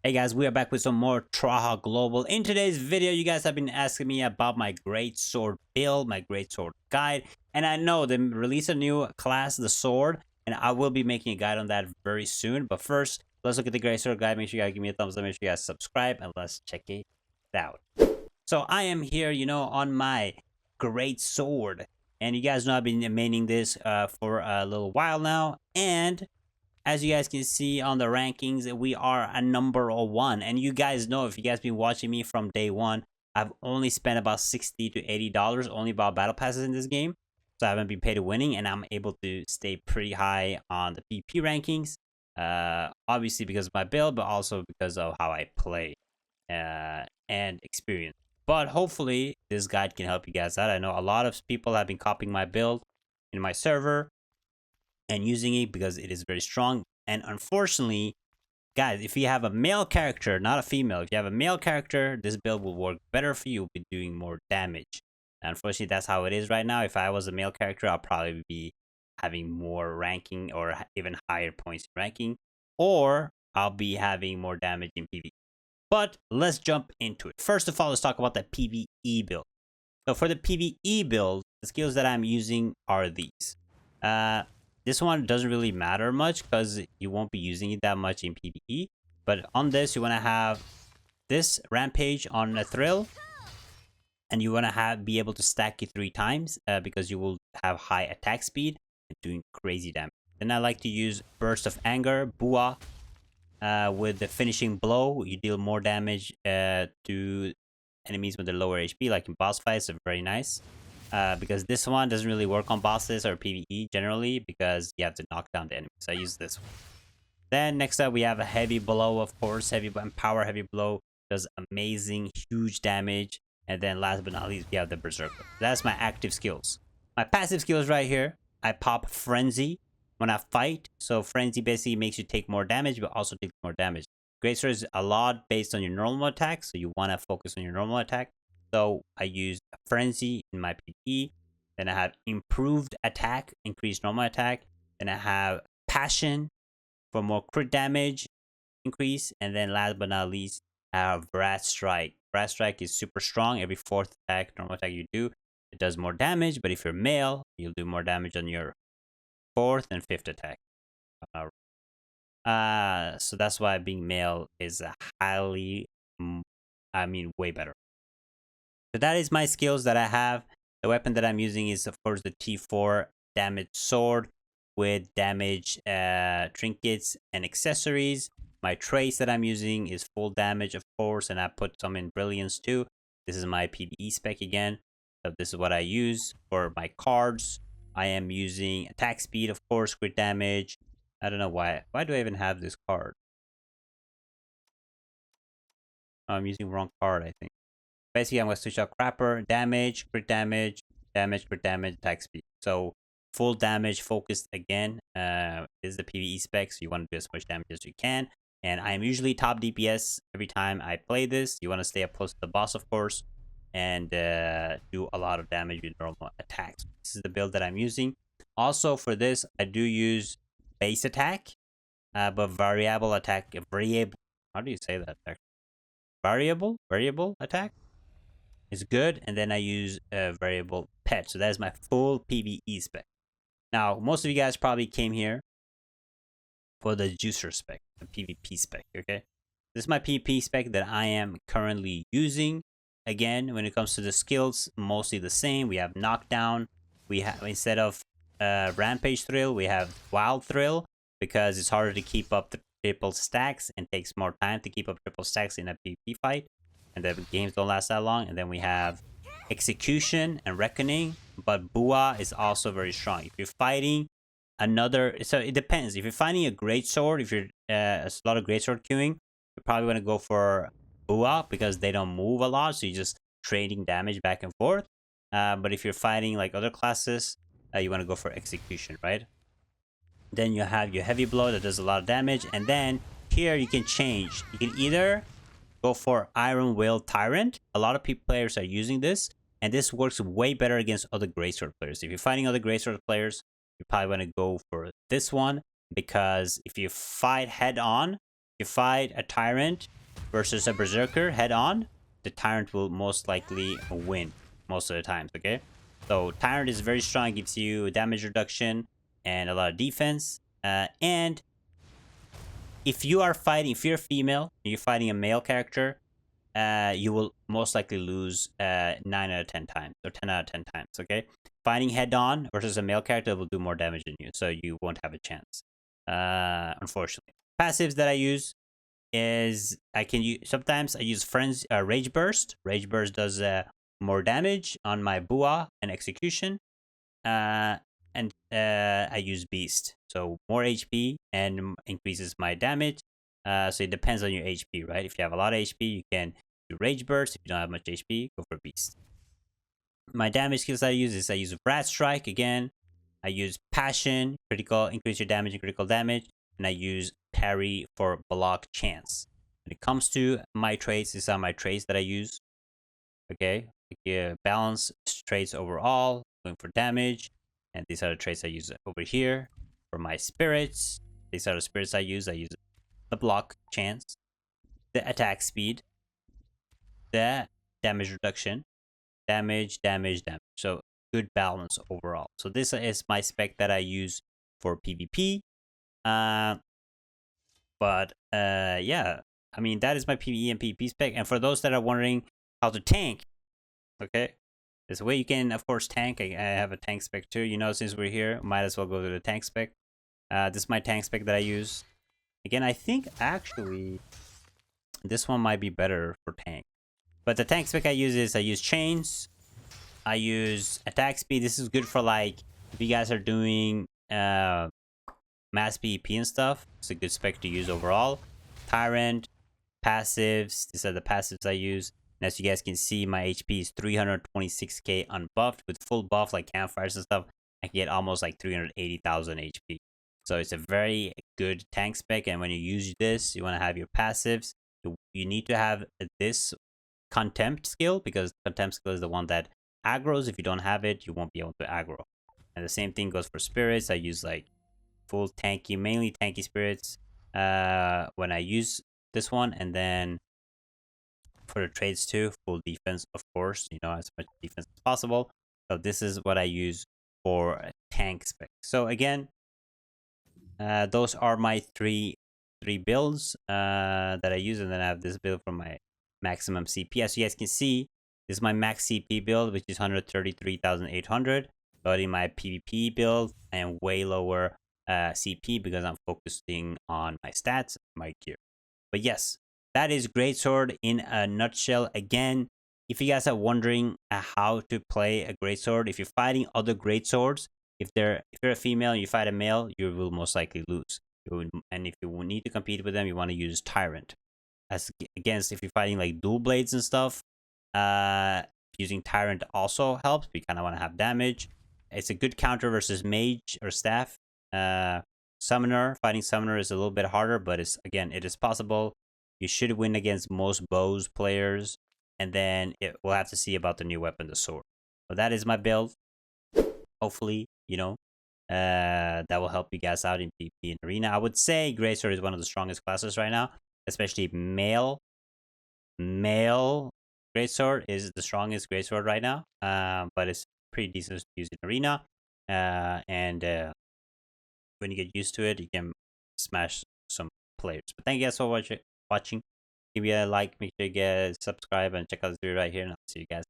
Hey guys, we are back with some more Traha Global. In today's video, you guys have been asking me about my Greatsword build, my Greatsword guide, and I know they released a new class, the sword, and I will be making a guide on that very soon. But first, let's look at the Greatsword guide. Make sure you guys give me a thumbs up, make sure you guys subscribe, and let's check it out. So I am here, on my Greatsword, and you guys know I've been maining this for a little while now, and as you guys can see on the rankings, we are a number one. And you guys know, if you guys been watching me from day one, I've only spent about $60 to $80 only about battle passes in this game. So I haven't been paid to winning, and I'm able to stay pretty high on the PP rankings. Obviously because of my build, but also because of how I play and experience. But hopefully this guide can help you guys out. I know a lot of people have been copying my build in my server and using it because it is very strong. And unfortunately, guys, if you have a male character, not a female, if you have a male character, this build will work better for you. You'll be doing more damage. Unfortunately, that's how it is right now. If I was a male character, I'll probably be having more ranking or even higher points in ranking, or I'll be having more damage in PvE. But let's jump into it. First of all, let's talk about the PvE build. So for the PvE build, the skills that I'm using are these. This one doesn't really matter much because you won't be using it that much in PvE. But on this, you want to have this Rampage on a Thrill. And you want to be able to stack it 3 times because you will have high attack speed and doing crazy damage. Then I like to use Burst of Anger, Bua, with the finishing blow. You deal more damage to enemies with the lower HP, like in boss fights. Are very nice. Because this one doesn't really work on bosses or PvE generally because you have to knock down the enemies. So I use this one. Then next up we have a Heavy Blow, of course. Power Heavy Blow does amazing, huge damage. And then last but not least, we have the Berserker. That's my active skills. My passive skills right here, I pop Frenzy when I fight. So Frenzy basically makes you take more damage, but also take more damage. Greatsword is a lot based on your normal attack, so you want to focus on your normal attack. So I use Frenzy in my PvE. Then I have Improved Attack, increased normal attack. Then I have Passion for more crit damage increase. And then last but not least, I have Brat Strike. Brat Strike is super strong. Every 4th attack, normal attack you do, it does more damage. But if you're male, you'll do more damage on your 4th and 5th attack. So that's why being male is highly, way better. So that is my skills that I have. The weapon that I'm using is, of course, the T4 damage sword with damage trinkets and accessories. My trace that I'm using is full damage, of course, and I put some in brilliance too. This is my PvE spec again. So this is what I use for my cards. I am using attack speed, of course, crit damage. I don't know why. Why do I even have this card? Oh, I'm using wrong card, I think. Basically, I'm going to switch out Crapper, damage, crit damage, crit damage, attack speed. So full damage focused again is the PvE spec. So you want to do as much damage as you can. And I am usually top DPS every time I play this. You want to stay up close to the boss, of course, and do a lot of damage with normal attacks. This is the build that I'm using. Also for this, I do use base attack, but variable attack, how do you say that? Variable attack is good. And then I use a variable pet. So that is my full PvE spec. Now, most of you guys probably came here for the juicer spec, the PvP spec, okay? This is my PvP spec that I am currently using. Again, when it comes to the skills, mostly the same. We have knockdown. We have, instead of rampage thrill, we have wild thrill because it's harder to keep up the triple stacks and takes more time to keep up triple stacks in a PvP fight. And the games don't last that long. And then we have execution and reckoning, but Bua is also very strong. If you're fighting another, so it depends. If you're finding a great sword, if you're a lot of great sword queuing, you probably want to go for Bua because they don't move a lot, so you're just trading damage back and forth. But if you're fighting like other classes, you want to go for execution, right? Then you have your heavy blow that does a lot of damage, and then here you can change. You can either go for Iron Will Tyrant. A lot of players are using this, and this works way better against other Greatsword players. If you're fighting other Greatsword players, you probably want to go for this one because if you fight head on, you fight a tyrant versus a berserker head on, the tyrant will most likely win most of the times. Okay, so tyrant is very strong, gives you damage reduction and a lot of defense. And if you're a female, you're fighting a male character, you will most likely lose 9 out of 10 times, or 10 out of 10 times. Okay, fighting head on versus a male character will do more damage than you, so you won't have a chance, unfortunately. Passives that I use is sometimes I use Rage Burst. Rage Burst does more damage on my Bua and execution. And I use Beast, so more HP and increases my damage. So it depends on your HP, right? If you have a lot of HP, you can do Rage Burst. If you don't have much HP, go for Beast. My damage skills I use Brat Strike again. I use Passion, critical, increase your damage and critical damage, and I use Parry for block chance. When it comes to my traits, these are my traits that I use. Okay, balance traits overall, going for damage, and these are the traits I use over here. For my spirits, these are the spirits I use. I use the block chance, the attack speed, the damage reduction, damage. So good balance overall. So this is my spec that I use for PvP. Yeah, I mean, that is my PvE and PvP spec. And for those that are wondering how to tank, okay, there's a way you can, of course, tank. I have a tank spec too. You know, since we're here, might as well go to the tank spec. This is my tank spec that I use. Again, I think actually this one might be better for tank. But the tank spec I use chains. I use attack speed. This is good for, like, if you guys are doing mass PvP and stuff. It's a good spec to use overall. Tyrant, passives. These are the passives I use. And as you guys can see, my HP is 326k unbuffed. With full buff, like campfires and stuff, I can get almost like 380,000 HP. So it's a very good tank spec. And when you use this, you want to have your passives. You need to have this contempt skill, because contempt skill is the one that aggroes. If you don't have it, you won't be able to aggro. And the same thing goes for spirits. I use like full tanky, mainly tanky spirits when I use this one. And then for the trades too, full defense, of course, you know, as much defense as possible. So this is what I use for tank spec. So again, those are my three builds that I use. And then I have this build for my maximum CP. As you guys can see, this is my max CP build, which is 133,800. But in my PvP build, I am way lower CP because I'm focusing on my stats, my gear. But yes, that is Greatsword in a nutshell. Again, if you guys are wondering how to play a Greatsword, if you're fighting other Greatswords, if you're a female and you fight a male, you will most likely lose. And if you need to compete with them, you want to use Tyrant. As against, if you're fighting like dual blades and stuff, using Tyrant also helps. We kind of want to have damage. It's a good counter versus mage or staff. Summoner, fighting summoner is a little bit harder, but it is possible. You should win against most bows players, and then we'll have to see about the new weapon, the sword. So that is my build. Hopefully, you know, that will help you guys out in PvP and arena. I would say Greatsword is one of the strongest classes right now, especially male Greatsword is the strongest Greatsword right now. But it's pretty decent to use in arena. And when you get used to it, you can smash some players. But thank you guys for watching. Give me a like, make sure you guys subscribe, and check out this video right here, and I'll see you guys